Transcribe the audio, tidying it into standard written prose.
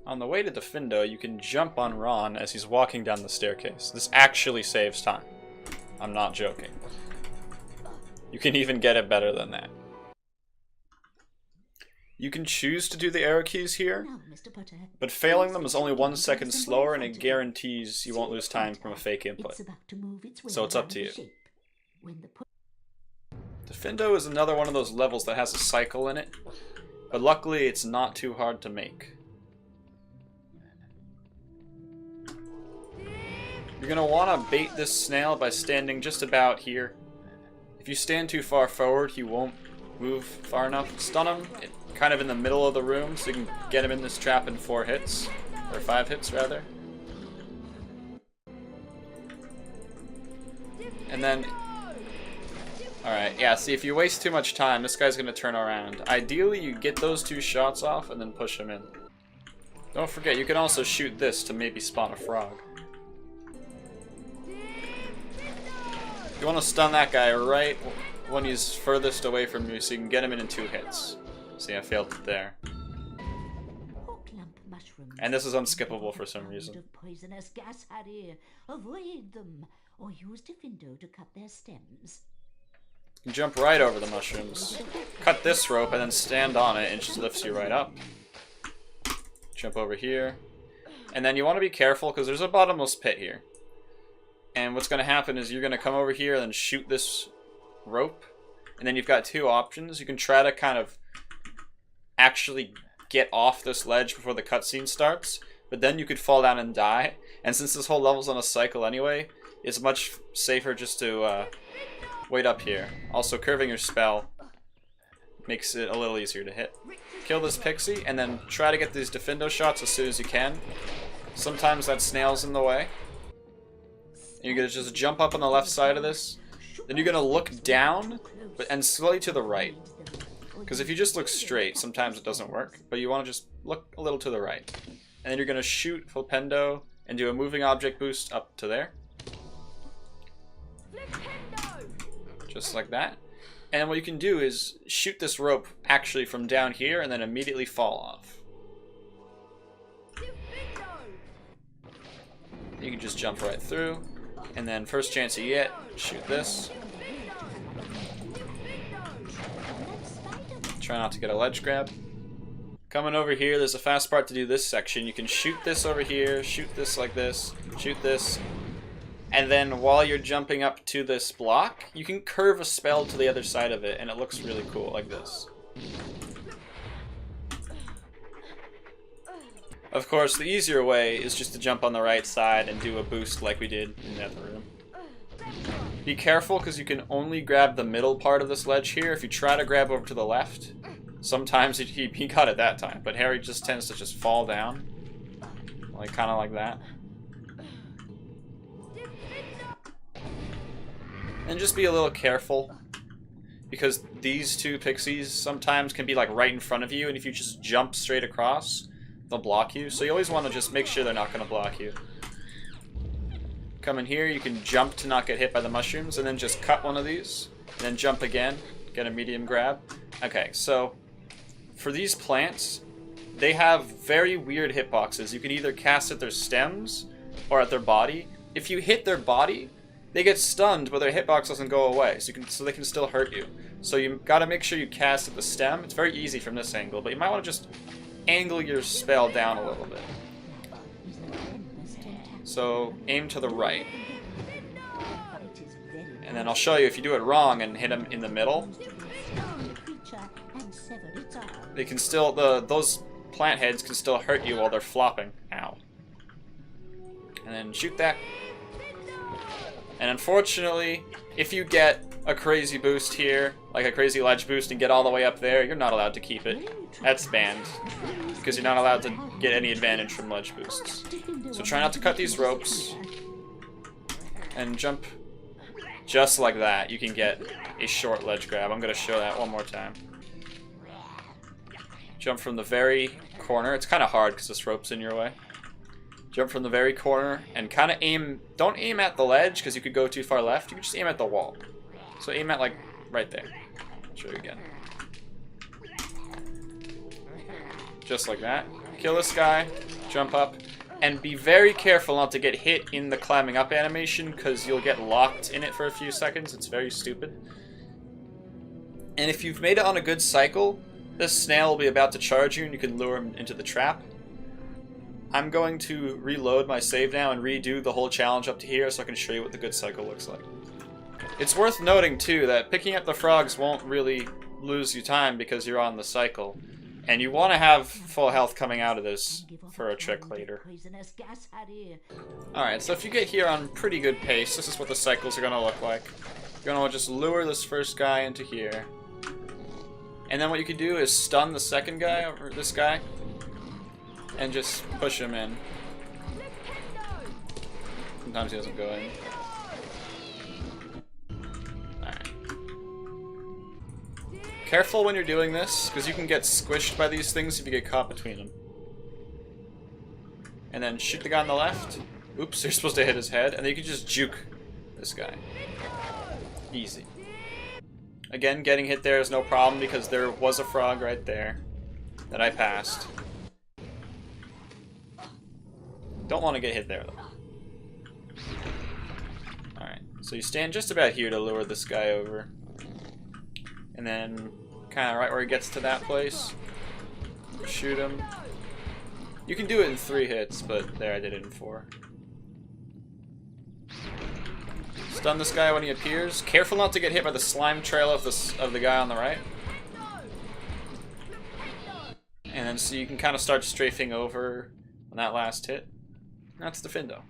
on the way to Diffindo, you can jump on Ron as he's walking down the staircase. This actually saves time. I'm not joking. You can even get it better than that. You can choose to do the arrow keys here, but failing them is only 1 second slower, and it guarantees you won't lose time from a fake input. So it's up to you. Diffindo is another one of those levels that has a cycle in it, but luckily it's not too hard to make. You're going to want to bait this snail by standing just about here. If you stand too far forward, he won't move far enough. Stun him kind of in the middle of the room, so you can get him in this trap in 4 hits. Or 5 hits, rather. And then... Alright, yeah, see, if you waste too much time, this guy's going to turn around. Ideally, you get those 2 shots off and then push him in. Don't forget, you can also shoot this to maybe spawn a frog. You want to stun that guy right when he's furthest away from you so you can get him in 2 hits. See, I failed it there. And this is unskippable for some reason. Poisonous gas, Harry. Avoid them, or use Diffindo to cut their stems. You can jump right over the mushrooms, cut this rope, and then stand on it, and it just lifts you right up. Jump over here. And then you want to be careful, because there's a bottomless pit here. And what's going to happen is you're going to come over here and then shoot this rope. And then you've got 2 options. You can try to kind of actually get off this ledge before the cutscene starts, but then you could fall down and die. And since this whole level's on a cycle anyway, it's much safer just to wait up here. Also, curving your spell makes it a little easier to hit. Kill this pixie, and then try to get these Diffindo shots as soon as you can. Sometimes that snail's in the way. You're going to just jump up on the left side of this. Then you're going to look down, and slowly to the right. Because if you just look straight, sometimes it doesn't work. But you want to just look a little to the right. And then you're going to shoot Flipendo and do a moving object boost up to there. Just like that. And what you can do is shoot this rope actually from down here and then immediately fall off. You can just jump right through. And then first chance you get, shoot this. Try not to get a ledge grab. Coming over here, there's a fast part to do this section. You can shoot this over here, shoot this like this, shoot this. And then while you're jumping up to this block, you can curve a spell to the other side of it, and it looks really cool, like this. Of course, the easier way is just to jump on the right side and do a boost like we did in the other room. Be careful, because you can only grab the middle part of this ledge here. If you try to grab over to the left, sometimes he got it that time, but Harry just tends to just fall down. Like, kind of like that. And just be a little careful, because these 2 pixies sometimes can be like right in front of you, and if you just jump straight across, they'll block you. So you always want to just make sure they're not going to block you. Come in here, you can jump to not get hit by the mushrooms, and then just cut one of these, and then jump again, get a medium grab. Okay, so for these plants, they have very weird hitboxes. You can either cast at their stems or at their body. If you hit their body, they get stunned, but their hitbox doesn't go away, so they can still hurt you. So you got to make sure you cast at the stem. It's very easy from this angle, but you might want to just angle your spell down a little bit. So aim to the right. And then I'll show you if you do it wrong and hit them in the middle. They can still, those plant heads can still hurt you while they're flopping. Ow. And then shoot that. And unfortunately, if you get a crazy boost here, like a crazy ledge boost, and get all the way up there, you're not allowed to keep it. That's banned, because you're not allowed to get any advantage from ledge boosts. So try not to cut these ropes, and jump just like that. You can get a short ledge grab. I'm going to show that one more time. Jump from the very corner. It's kind of hard because this rope's in your way. Jump from the very corner and kind of aim. Don't aim at the ledge because you could go too far left. You can just aim at the wall. So aim at like right there. I'll show you again. Just like that. Kill this guy. Jump up. And be very careful not to get hit in the climbing up animation, because you'll get locked in it for a few seconds. It's very stupid. And if you've made it on a good cycle, this snail will be about to charge you and you can lure him into the trap. I'm going to reload my save now and redo the whole challenge up to here so I can show you what the good cycle looks like. It's worth noting too that picking up the frogs won't really lose you time because you're on the cycle. And you want to have full health coming out of this for a trick later. Alright, so if you get here on pretty good pace, this is what the cycles are going to look like. You're going to just lure this first guy into here. And then what you can do is stun the second guy, or this guy, and just push him in. Sometimes he doesn't go in. Alright. Careful when you're doing this, because you can get squished by these things if you get caught between them. And then shoot the guy on the left. Oops, you're supposed to hit his head. And then you can just juke this guy. Easy. Again, getting hit there is no problem because there was a frog right there that I passed. Don't want to get hit there though. Alright, so you stand just about here to lure this guy over. And then, kind of right where he gets to that place, shoot him. You can do it in 3 hits, but there, I did it in 4. Stun this guy when he appears. Careful not to get hit by the slime trail of the guy on the right. And then so you can kind of start strafing over on that last hit. That's Diffindo.